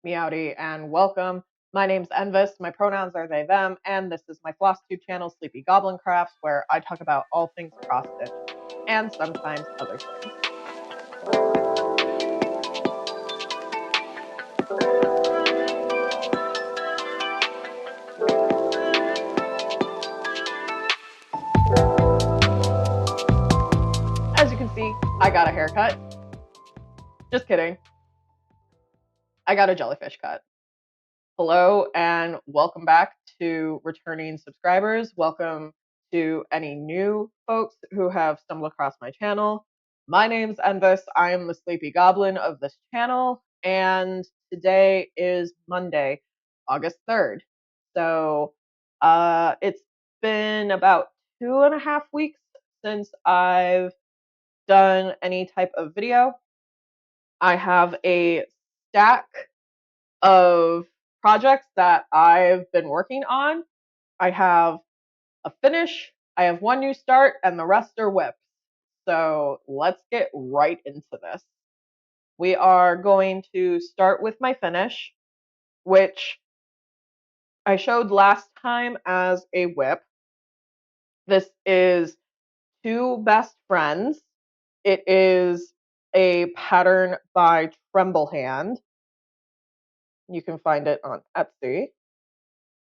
Meowdy and welcome. My name's en-viss, my pronouns are they, them, and this is my Flosstube channel, Sleepy Goblin Crafts, where I talk about all things cross-stitch and sometimes other things. As you can see, I got a haircut. Just kidding. I got a jellyfish cut. Hello and welcome back to returning subscribers. Welcome to any new folks who have stumbled across my channel. My name's en-viss. I am the Sleepy Goblin of this channel, and today is Monday, August 3rd. So it's been about 2.5 weeks since I've done any type of video. I have a stack of projects that I've been working on. I have a finish, I have one new start, and the rest are whips. So let's get right into this. We are going to start with my finish, which I showed last time as a whip. This is Two Best Friends. It is a pattern by Tremblehand. You can find it on Etsy.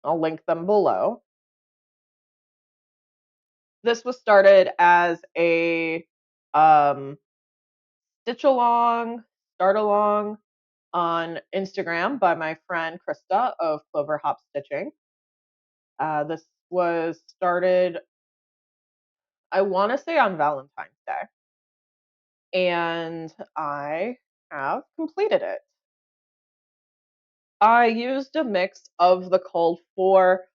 I'll link them below. This was started as a stitch along, start along on Instagram by my friend Krista of 𝚑𝚑𝚑𝚘𝚙. This was started, I want to say, on Valentine's Day, and I have completed it. I used a mix of the called for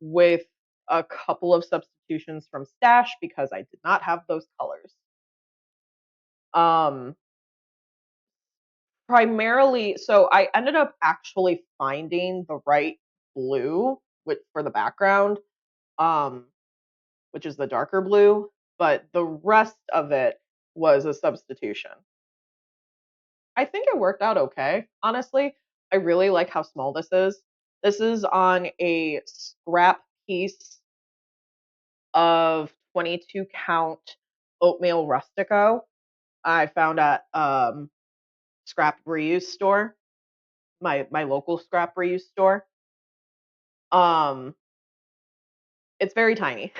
with a couple of substitutions from Stash because I did not have those colors. Primarily, so I ended up actually finding the right blue for the background, um, which is the darker blue, but the rest of it was a substitution. I think it worked out okay, honestly. I really like how small this is. This is on a scrap piece of 22 count oatmeal rustico I found at scrap reuse store, my local scrap reuse store. It's very tiny.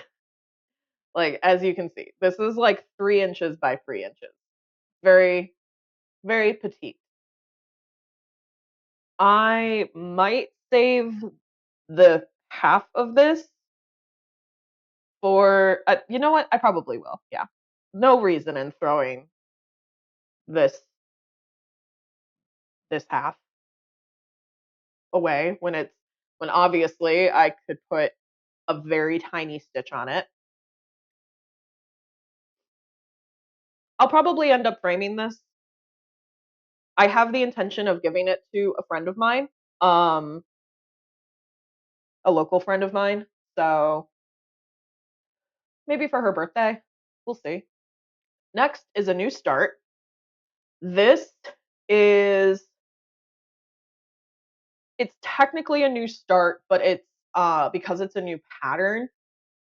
Like, as you can see, this is like 3 inches by 3 inches. Very, very petite. I might save the half of this for, you know what? I probably will. Yeah. No reason in throwing this half away when obviously I could put a very tiny stitch on it. I'll probably end up framing this. I have the intention of giving it to a friend of mine, a local friend of mine. So maybe for her birthday. We'll see. Next is a new start. This is, it's technically a new start, but it's because it's a new pattern,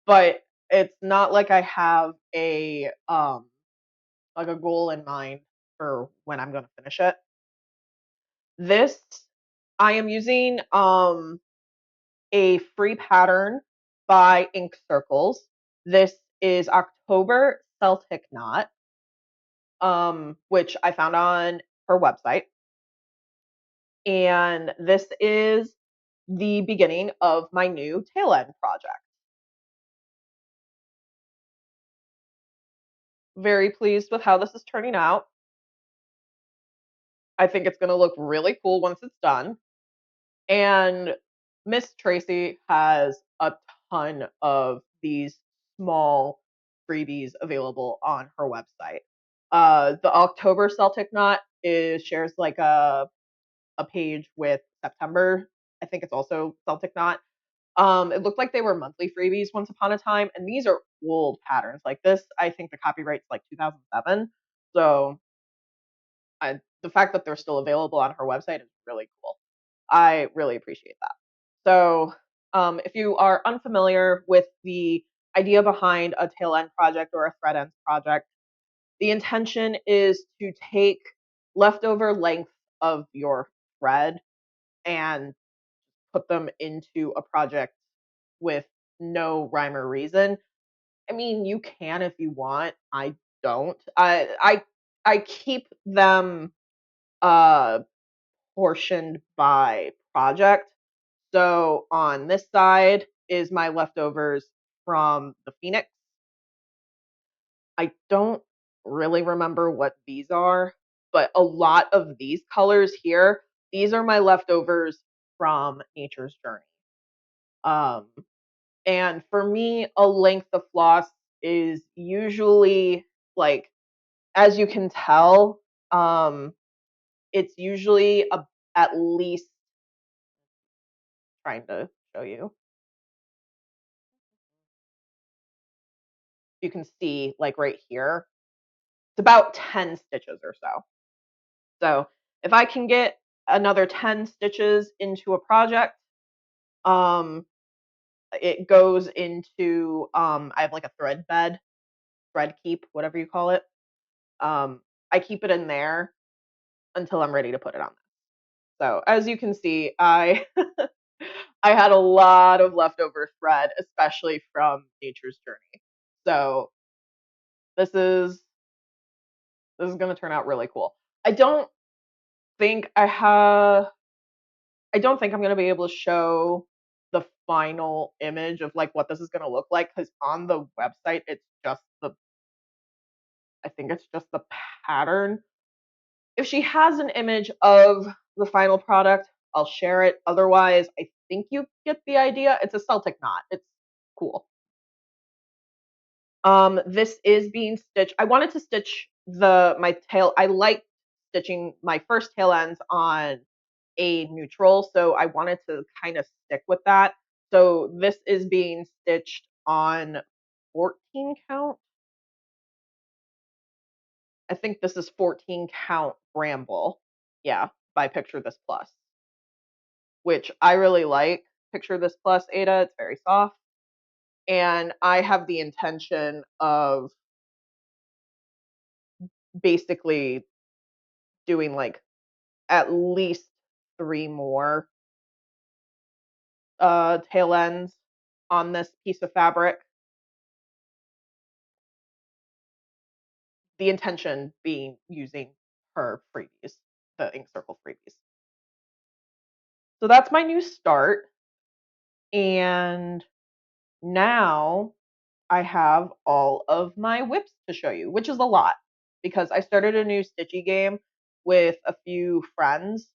but it's not like I have a like a goal in mind for when I'm going to finish it. This, I am using a free pattern by Ink Circles. This is October Celtic Knot, which I found on her website. And this is the beginning of my new tail end project. Very pleased with how this is turning out. I think it's going to look really cool once it's done. And Miss Tracy has a ton of these small freebies available on her website. The October Celtic Knot shares like a page with September. I think it's also Celtic Knot. It looked like they were monthly freebies once upon a time, and these are old patterns. Like this, I think the copyright's like 2007. So the fact that they're still available on her website is really cool. I really appreciate that. So if you are unfamiliar with the idea behind a tail end project or a thread ends project, the intention is to take leftover length of your thread and put them into a project with no rhyme or reason. I mean, you can if you want. I don't. I keep them uh portioned by project. So on this side is my leftovers from the Phoenix. I don't really remember what these are, but a lot of these colors here, these are my leftovers from Nature's Journey. Um, and for me, a length of floss is usually like, as you can tell, it's usually at least, trying to show you, you can see like right here, it's about 10 stitches or so. So if I can get another 10 stitches into a project, um, it goes into, I have like a thread bed, thread keep, whatever you call it. I keep it in there until I'm ready to put it on. So as you can see, I I had a lot of leftover thread, especially from Nature's Journey. So this is this is going to turn out really cool. I don't think I have I don't think I'm going to be able to show the final image of like what this is going to look like, cuz on the website it's just the I think it's just the pattern. If she has an image of the final product, I'll share it. Otherwise, I think you get the idea. It's a Celtic knot. It's cool. This is being stitched. I wanted to stitch my tail. I like stitching my first tail ends on a neutral, so I wanted to kind of stick with that. So this is being stitched on 14 count. I think this is 14 count bramble. Yeah, by Picture This Plus, which I really like. Picture This Plus, Ada. It's very soft. And I have the intention of basically doing like at least 3 more tail ends on this piece of fabric. The intention being using her freebies, the Ink Circle freebies. So that's my new start. And now I have all of my whips to show you, which is a lot because I started a new Stitchy game with a few friends,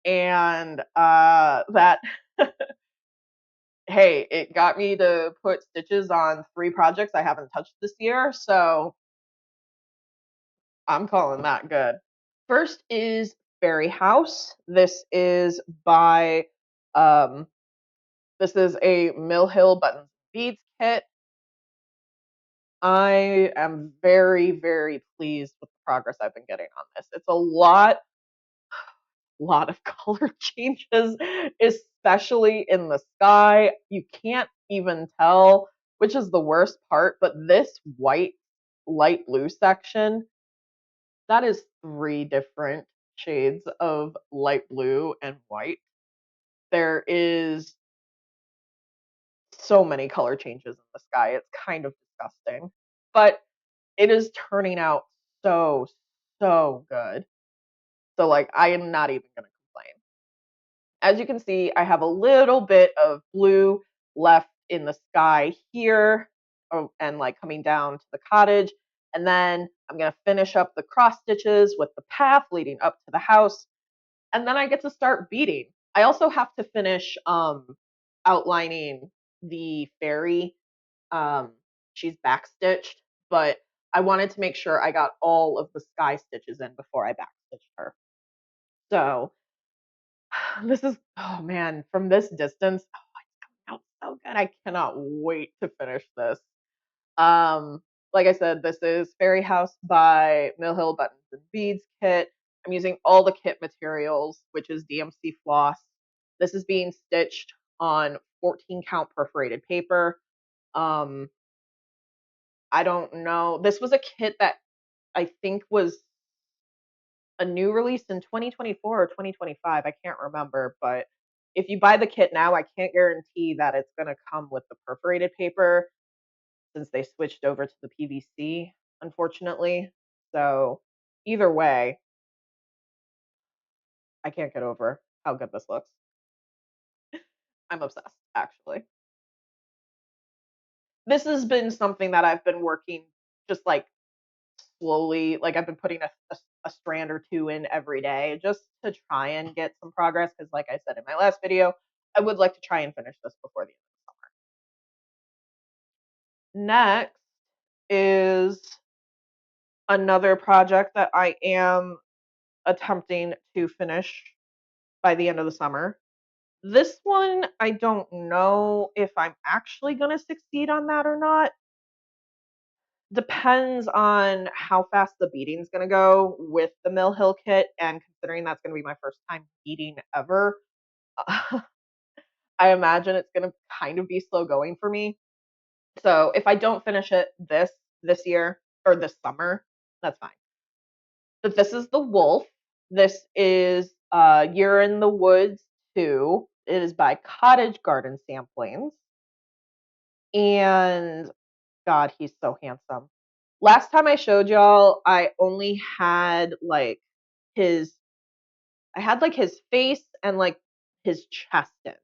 and that hey, it got me to put stitches on 3 projects I haven't touched this year, so I'm calling that good. First is Fairy House. Um, this is a Mill Hill buttons and beads kit. I am very, very pleased with the progress I've been getting on this. It's a lot of color changes, especially in the sky. You can't even tell which is the worst part, but this white light blue section, that is 3 different shades of light blue and white. There is so many color changes in the sky. It's kind of disgusting, but it is turning out so, so good. So like I am not even going to complain. As you can see, I have a little bit of blue left in the sky here, and like coming down to the cottage. And then I'm going to finish up the cross stitches with the path leading up to the house. And then I get to start beading. I also have to finish outlining the fairy. She's backstitched, but I wanted to make sure I got all of the sky stitches in before I backstitched her. So this is, oh man, from this distance, oh, it's coming out so good. I cannot wait to finish this. Like I said, this is Fairy House by Mill Hill Buttons and Beads kit. I'm using all the kit materials, which is DMC floss. This is being stitched on 14 count perforated paper. I don't know. This was a kit that I think was a new release in 2024 or 2025. I can't remember, but if you buy the kit now, I can't guarantee that it's going to come with the perforated paper since they switched over to the PVC, unfortunately. So either way, I can't get over how good this looks. I'm obsessed, actually. This has been something that I've been working just like slowly, like I've been putting a strand or two in every day just to try and get some progress. Because, like I said in my last video, I would like to try and finish this before the end of summer. Next is another project that I am attempting to finish by the end of the summer. This one, I don't know if I'm actually going to succeed on that or not. Depends on how fast the beading's going to go with the Mill Hill kit, and considering that's going to be my first time beading ever, I imagine it's going to kind of be slow going for me. So if I don't finish it this year or this summer, that's fine. But this is the Wolf. This is You're in the Woods 2. It is by Cottage Garden Samplings. And God, he's so handsome. Last time I showed y'all, I only had like his his face and like his chest in.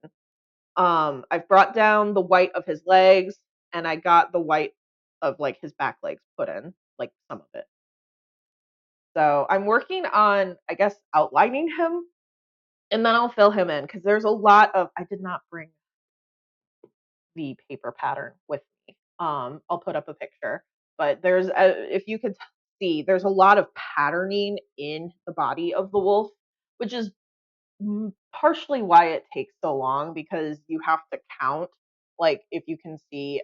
I've brought down the white of his legs and I got the white of like his back legs put in, like some of it. So I'm working on, I guess, outlining him and then I'll fill him in because there's a lot of, I did not bring the paper pattern with me. I'll put up a picture, but if you could see, there's a lot of patterning in the body of the wolf, which is partially why it takes so long because you have to count. Like if you can see,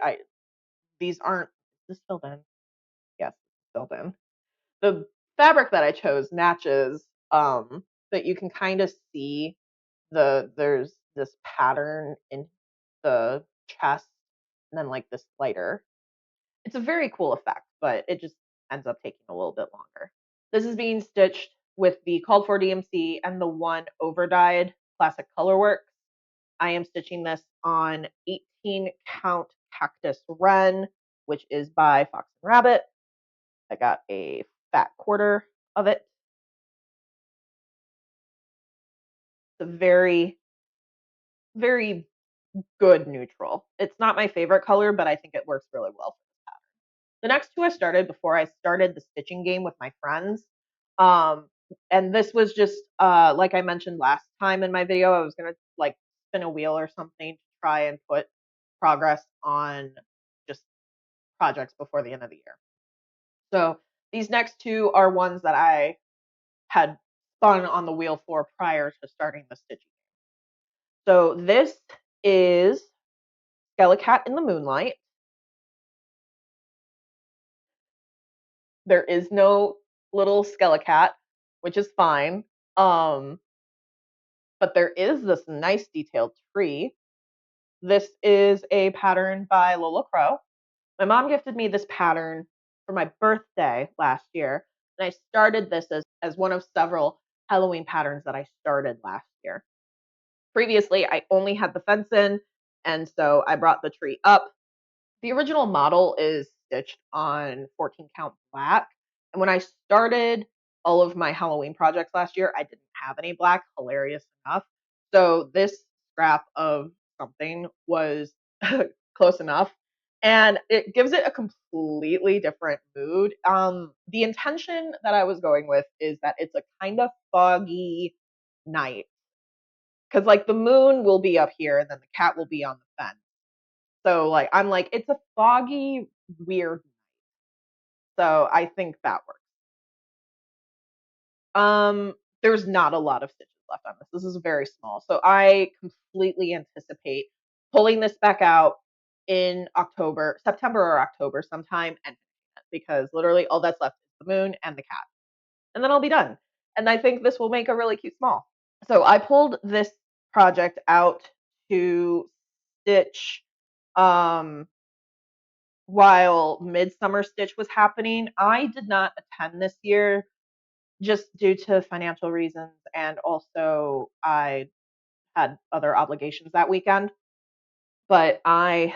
these aren't. Is this filled in? Yes, filled in. The fabric that I chose matches, but you can kind of see there's this pattern in the chest and then like this lighter. It's a very cool effect, but it just ends up taking a little bit longer. This is being stitched with the called for DMC and the one over dyed classic colorworks. I am stitching this on 18 count cactus wren, which is by Fox and Rabbit. I got a fat quarter of it. It's a very, very good neutral. It's not my favorite color, but I think it works really well. The next two I started before I started the stitching game with my friends. Um, and this was just like I mentioned last time in my video, I was gonna like spin a wheel or something to try and put progress on just projects before the end of the year. So these next two are ones that I had spun on the wheel for prior to starting the stitching. So this is Skelecat in the Moonlight. There is no little Skelecat, which is fine. But there is this nice detailed tree. This is a pattern by Lola Crow. My mom gifted me this pattern for my birthday last year, and I started this as one of several Halloween patterns that I started last year. Previously, I only had the fence in, and so I brought the tree up. The original model is stitched on 14 count black. And when I started all of my Halloween projects last year, I didn't have any black, hilarious enough. So this scrap of something was close enough. And it gives it a completely different mood. The intention that I was going with is that it's a kind of foggy night. Because like the moon will be up here and then the cat will be on the fence. So like I'm like, it's a foggy, weird. So I think that works. There's not a lot of stitches left on this. This is very small. So I completely anticipate pulling this back out in September or October sometime and because literally all that's left is the moon and the cat. And then I'll be done. And I think this will make a really cute small. So I pulled this project out to stitch while Midsummer Stitch was happening. I did not attend this year just due to financial reasons, and also I had other obligations that weekend. But I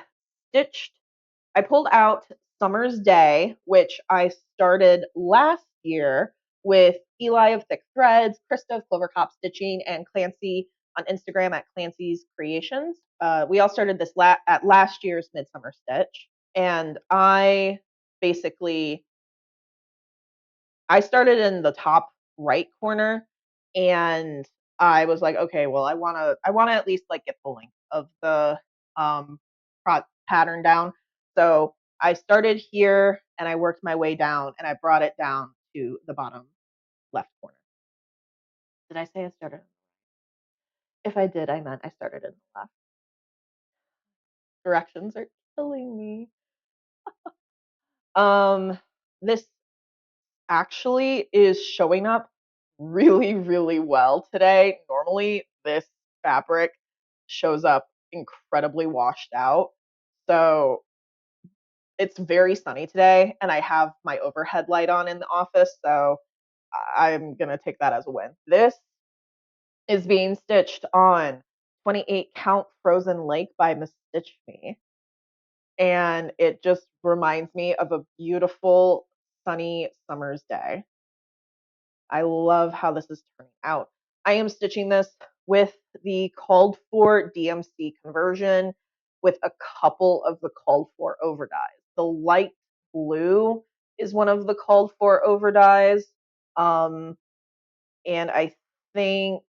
pulled out Summer's Day, which I started last year with Eli of Thick Threads, Krista of Clovercop Stitching, and Clancy on Instagram at Clancy's Creations. We all started this at last year's Midsummer Stitch, and I started in the top right corner, and I was like, okay, well, I wanna at least like get the length of the um pattern down. So I started here and I worked my way down and I brought it down to the bottom left corner. Did I say I started? If I did, I meant I started in the left. Directions are killing me. Um, this actually is showing up really, really well today. Normally, this fabric shows up incredibly washed out. So it's very sunny today, and I have my overhead light on in the office. So I'm going to take that as a win. This is being stitched on 28 Count Frozen Lake by BeStitchMe. And it just reminds me of a beautiful sunny summer's day. I love how this is turning out. I am stitching this with the called for DMC conversion with a couple of the called for over dyes. The light blue is one of the called for over dyes. And think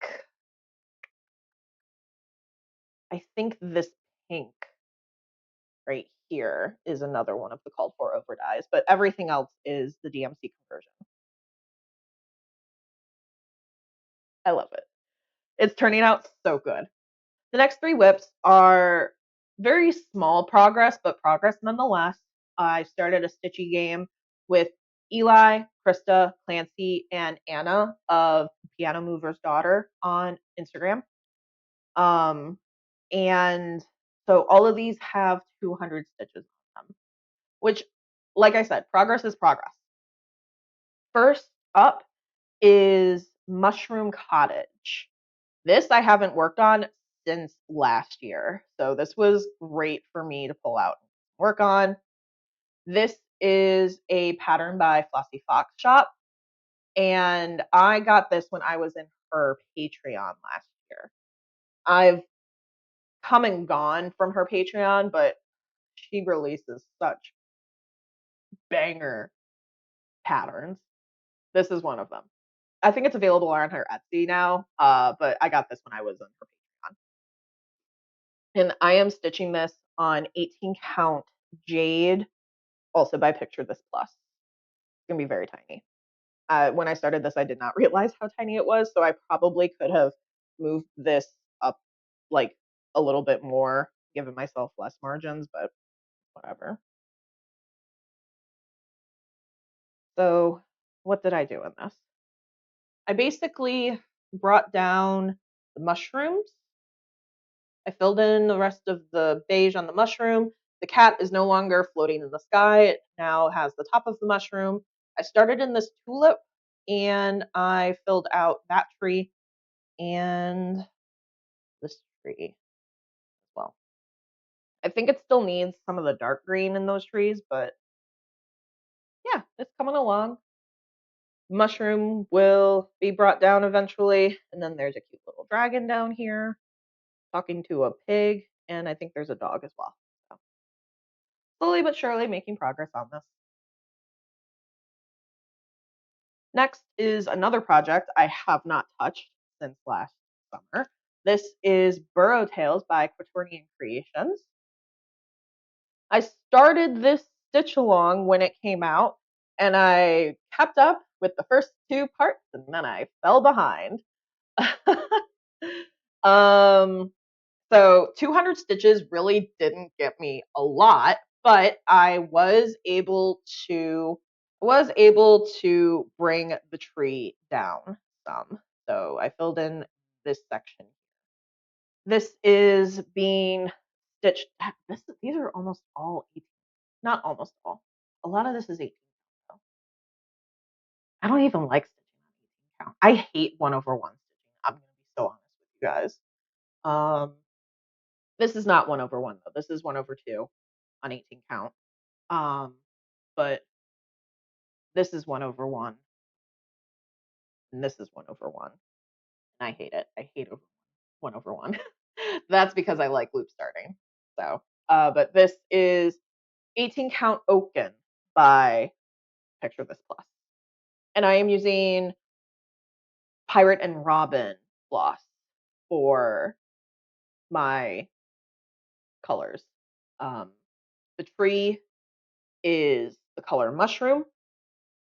I think this pink right here is another one of the called for over dyes, but everything else is the DMC conversion. I love it. It's turning out so good. The next three whips are very small progress, but progress nonetheless. I started a Stitchy game with Eli, Krista, Clancy, and Anna of Piano Mover's Daughter on Instagram. And so all of these have 200 stitches on them, which, like I said, progress is progress. First up is Mushroom Cottage. This I haven't worked on since last year, so this was great for me to pull out and work on. This is a pattern by Flosstube, and I got this when I was in her Patreon last year. I've come and gone from her Patreon, but she releases such banger patterns. This is one of them. I think it's available on her Etsy now, but I got this when I was on her Patreon. And I am stitching this on 18 count Jade, also by Picture This Plus. It's gonna be very tiny. When I started this, I did not realize how tiny it was, so I probably could have moved this up like a little bit more, given myself less margins, but whatever. So what did I do in this? I basically brought down the mushrooms. I filled in the rest of the beige on the mushroom. The cat is no longer floating in the sky. It now has the top of the mushroom. I started in this tulip and I filled out that tree and this tree as well. I think it still needs some of the dark green in those trees, but yeah, it's coming along. Mushroom will be brought down eventually. And then there's a cute little dragon down here talking to a pig. And I think there's a dog as well. So slowly but surely making progress on this. Next is another project I have not touched since last summer. This is Burrow Tales by Quaternion Creations. I started this stitch along when it came out, and I kept up with the first two parts, and then I fell behind. So 200 stitches really didn't get me a lot, but I was able to bring the tree down some. So I filled in this section. This is being stitched. These are almost all 18. Not almost all. A lot of this is 18 count. I don't even like stitching on 18 count. I hate 1/1 stitching. I'm gonna be so honest with you guys. This is not 1/1 though. This is 1/2 on 18 count. But this is 1/1, and this is 1/1, and I hate it. I hate over 1/1. That's because I like loop starting. So, but this is 18 count Oaken by Picture This Plus, and I am using Pirate and Robin floss for my colors. The tree is the color mushroom.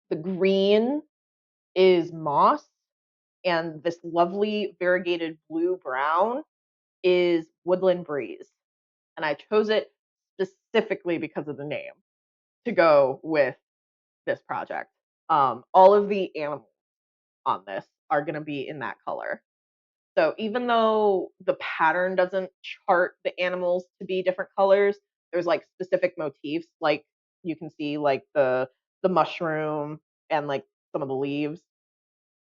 The green is moss, and this lovely variegated blue brown is Woodland Breeze. And I chose it specifically because of the name to go with this project. All of the animals on this are going to be in that color. So even though the pattern doesn't chart the animals to be different colors, there's like specific motifs, like you can see like the mushroom and like some of the leaves.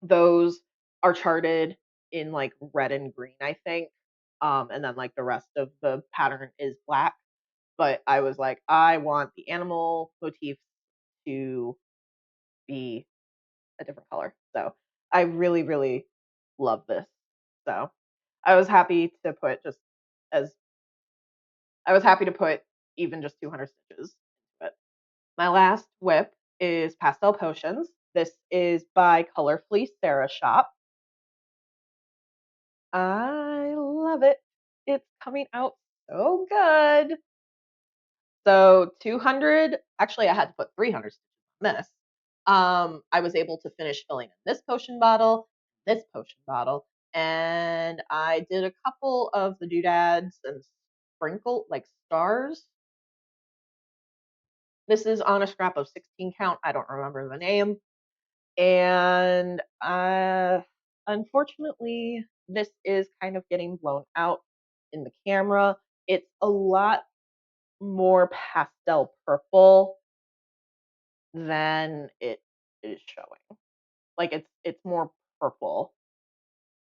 Those are charted in like red and green, I think. And then like the rest of the pattern is black. But I was like, I want the animal motifs to be a different color. So I really, really love this. So I was happy to put just as I was happy to put even just 200 stitches into it. My last whip is Pastel Potions. This is by Color Fleece Sarah Shop. I love it. It's coming out so good. So 200, actually I had to put 300 stitches on this. I was able to finish filling in this potion bottle, and I did a couple of the doodads and sprinkle like stars. This is on a scrap of 16 count. I don't remember the name. And unfortunately, this is kind of getting blown out in the camera. It's a lot more pastel purple than it is showing. Like it's more purple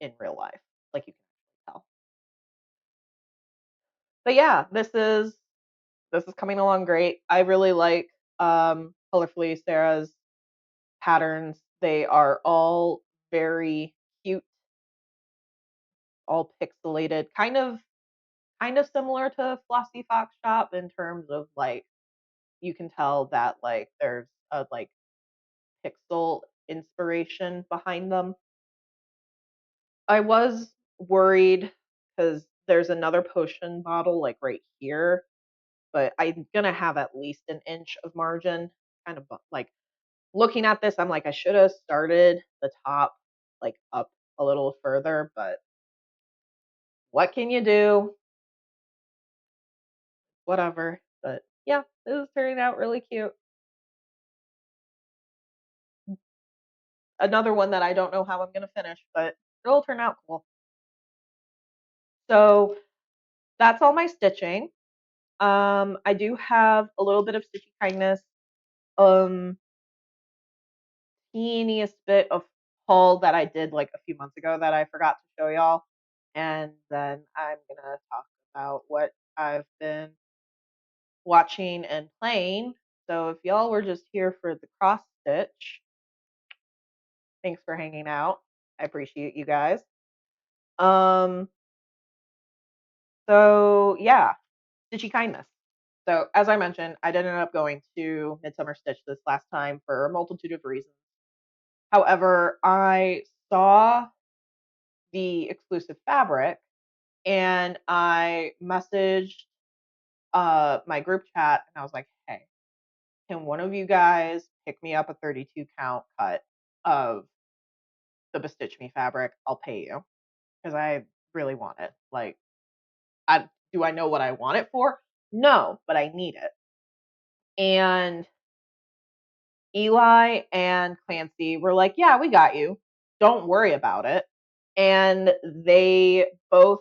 in real life, like you can tell. But yeah, this is coming along great. I really like Colorfully Sarah's patterns. They are all very cute, all pixelated, kind of similar to Flossy Fox Shop in terms of like you can tell that like there's a like pixel inspiration behind them. I was worried because there's another potion bottle like right here, but I'm gonna have at least an inch of margin. Kind of like looking at this, I'm like I should have started the top like up a little further, but what can you do? Whatever. But yeah, this is turning out really cute. Another one that I don't know how I'm gonna finish, but it'll turn out cool. So that's all my stitching. I do have a little bit of stitchy kindness, um, teeniest bit of haul that I did like a few months ago that I forgot to show y'all, and then I'm gonna talk about what I've been watching and playing. So if y'all were just here for the cross stitch, thanks for hanging out. I appreciate you guys. Um, so yeah, stitchy kindness. So as I mentioned, I did end up going to Midsummer Stitch this last time for a multitude of reasons. However, I saw the exclusive fabric and I messaged my group chat and I was like, hey, can one of you guys pick me up a 32 count cut of the BeStitchMe fabric? I'll pay you because I really want it. Like, do I know what I want it for? No, but I need it. And Eli and Clancy were like, yeah, we got you. Don't worry about it. And they both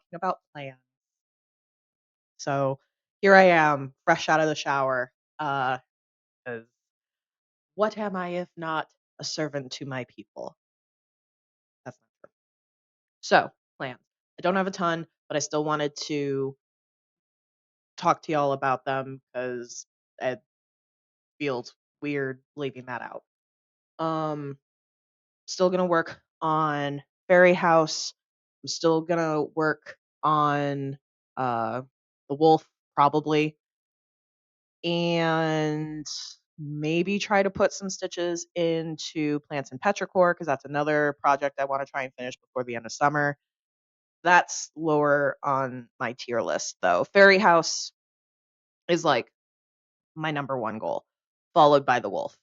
talking about plans. So here I am, fresh out of the shower. 'Cause what am I if not a servant to my people? That's not true. So, plans. I don't have a ton, but I still wanted to talk to y'all about them because it feels weird leaving that out. Um, Still gonna work on Fairy House. I'm still gonna work on uh the wolf probably, and maybe try to put some stitches into plants and petrichor because that's another project I want to try and finish before the end of summer. That's lower on my tier list though. Fairy House is like my number one goal, followed by the wolf.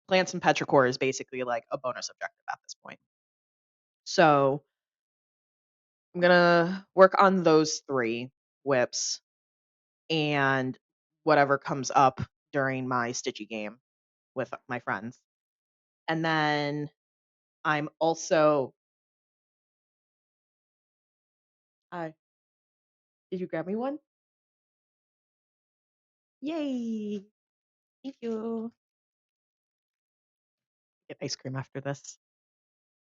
Plants and petrichor is basically like a bonus objective at this point. So I'm gonna work on those three whips and whatever comes up during my Stitchy game with my friends. And then I'm also did you grab me one? Yay! Thank you. Get ice cream after this.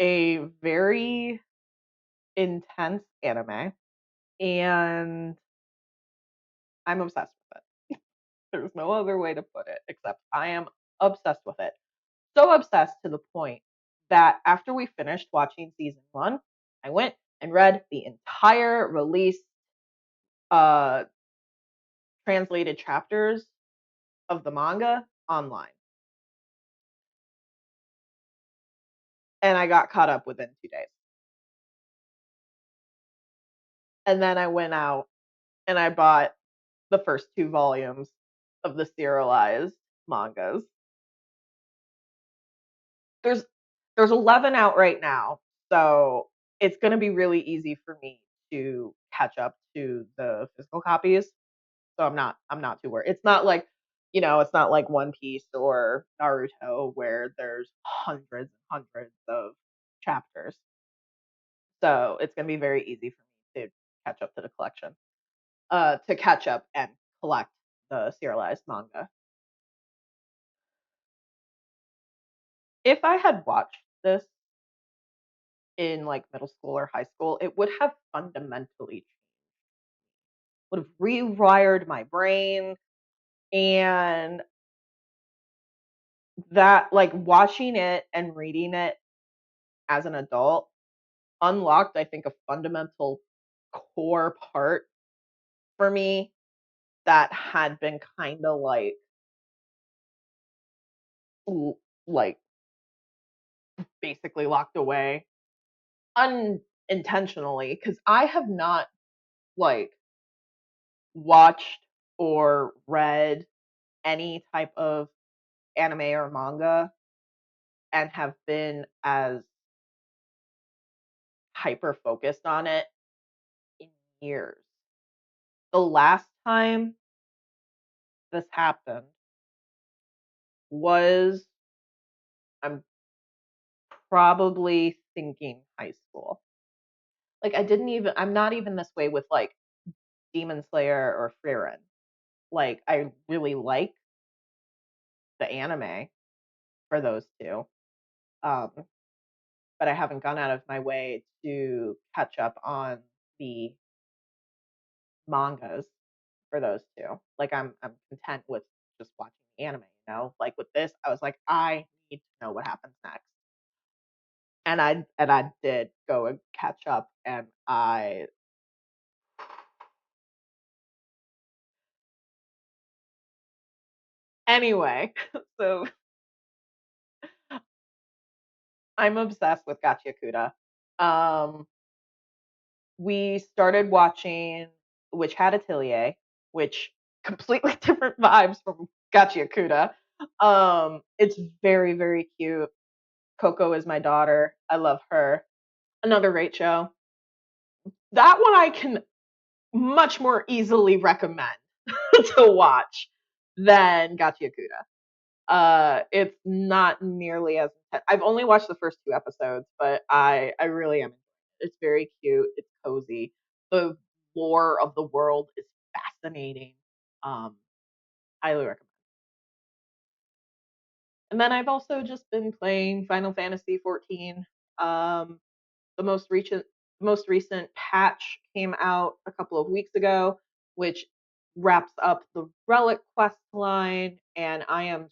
a very intense anime, and I'm obsessed with it. There's no other way to put it except I am obsessed with it. So obsessed to the point that after we finished watching season one, I went and read the entire release uh translated chapters of the manga online. And I got caught up within 2 days. And then I went out and I bought the first two volumes of the serialized mangas. There's there's 11 out right now, so it's going to be really easy for me to catch up to the physical copies. So I'm not too worried. It's not like, it's not like One Piece or Naruto where there's hundreds and hundreds of chapters. So it's gonna be very easy for me to catch up to the collection. To catch up and collect the serialized manga. If I had watched this in like middle school or high school, it would have fundamentally would have rewired my brain, and that like watching it and reading it as an adult unlocked, I think, a fundamental core part for me that had been kind of like basically locked away unintentionally, because I have not like watched or read any type of anime or manga and have been as hyper focused on it in years. The last time this happened was, I'm probably thinking, high school. Like I'm not even this way with like Demon Slayer or Frieren. Like I really like the anime for those two. Um, but I haven't gone out of my way to catch up on the mangas for those two. Like I'm content with just watching the anime. Like with this, I was like, I need to know what happens next. And I did go and catch up, and I anyway, so I'm obsessed with Gachiakuda. Um we started watching Witch Hat Atelier, which completely different vibes from Gachiakuda. It's very, very cute. Coco is my daughter. I love her. Another great show. That one I can much more easily recommend to watch than Gachi Yakuta. It's not nearly as intense. I've only watched the first 2 episodes, but I really am. It's very cute. It's cozy. The lore of the world is fascinating. Um, Highly recommend. And then I've also just been playing Final Fantasy 14. Um, the most recent patch came out a couple of weeks ago, which wraps up the Relic quest line, and I am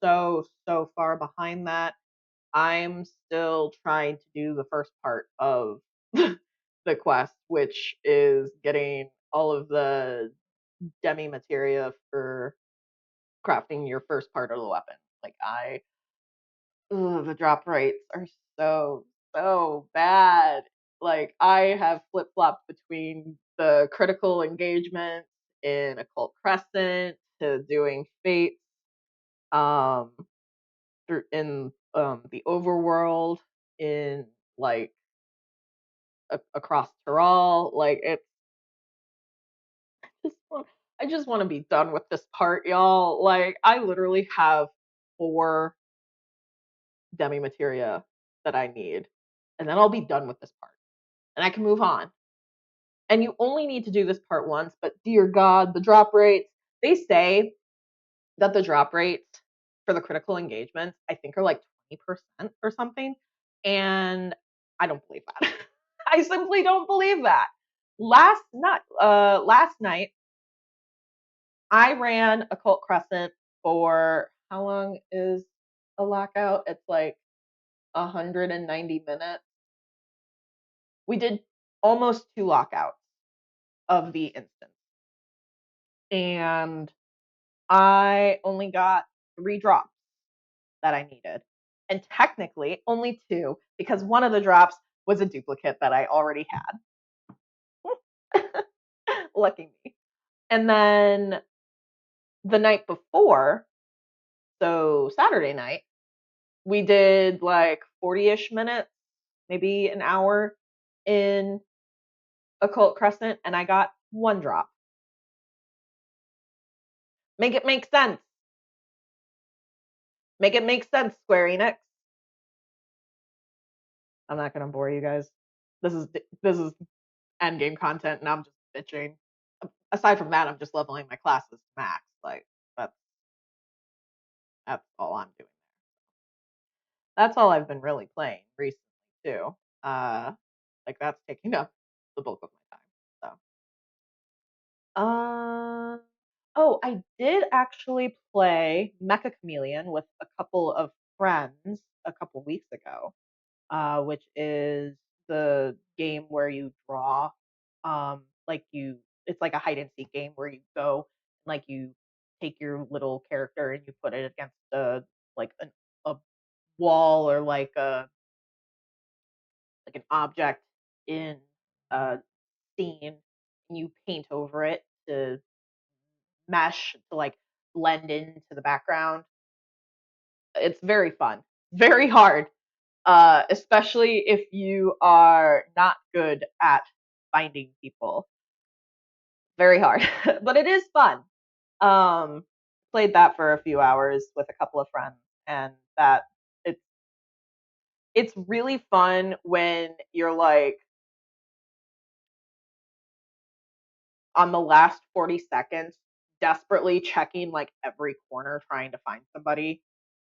so far behind that. I'm still trying to do the first part of the quest, which is getting all of the demi materia for crafting your first part of the weapon. Like the drop rates are so bad. Like I have flip flopped between the critical engagement in Occult Crescent to doing fates um in the overworld in like across Tyrol. Like it's just I just want to be done with this part, y'all. Like I literally have 4 demi materia that I need, and then I'll be done with this part, and I can move on. And you only need to do this part once, but dear God, the drop rates. They say that the drop rates for the critical engagements, I think, are like 20% or something, and I don't believe that. I simply don't believe that. Last night I ran Occult Crescent for how long is a lockout? It's like 190 minutes. We did almost 2 lockouts of the instance, and I only got 3 drops that I needed. And technically only 2 because one of the drops was a duplicate that I already had. Lucky me. And then the night before, so Saturday night, we did like 40-ish minutes, maybe an hour in Occult Crescent, and I got 1 drop. Make it make sense. Make it make sense, Square Enix. I'm not gonna bore you guys. This is endgame content, and I'm just bitching. Aside from that, I'm just leveling my classes to max. Like that's that's all I'm doing. That's all I've been really playing recently too. Uh, like that's taking up the bulk of my time. So, oh, I did actually play Mecha Chameleon with a couple of friends a couple weeks ago, which is the game where you draw, like it's like a hide and seek game where you go, like you take your little character and you put it against like a wall or like an object in a scene, and you paint over it to mesh to like blend into the background. It's very fun, very hard, especially if you are not good at finding people. Very hard, but it is fun. Um, Played that for a few hours with a couple of friends, and that it's it's really fun when you're like on the last 40 seconds, desperately checking like every corner trying to find somebody,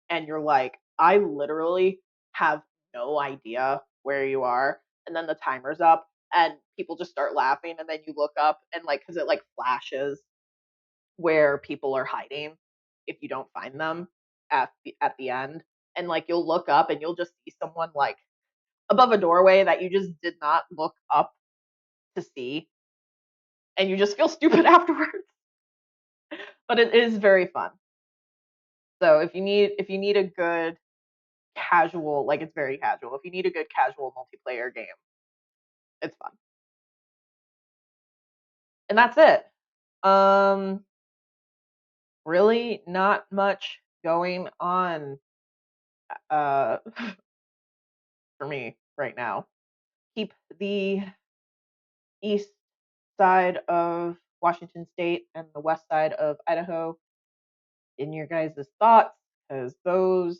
and you're like, I literally have no idea where you are, and then the timer's up and people just start laughing, and then you look up and like because it like flashes where people are hiding if you don't find them at the end, and like you'll look up and you'll just see someone like above a doorway that you just did not look up to see, and you just feel stupid afterwards. But it is very fun. So if you need a good casual, like it's very casual. If you need a good casual multiplayer game, it's fun. And that's it. Um Really not much going on uh for me right now. Keep the East side of Washington State and the west side of Idaho in your guys' thoughts, because those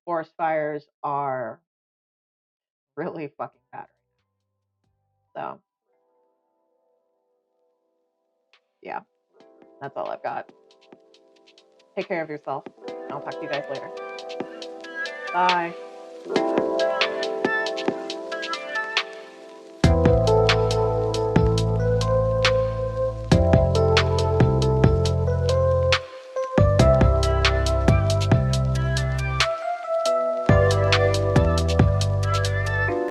forest fires are really fucking bad right now. So yeah, that's all I've got. Take care of yourself. I'll talk to you guys later. Bye.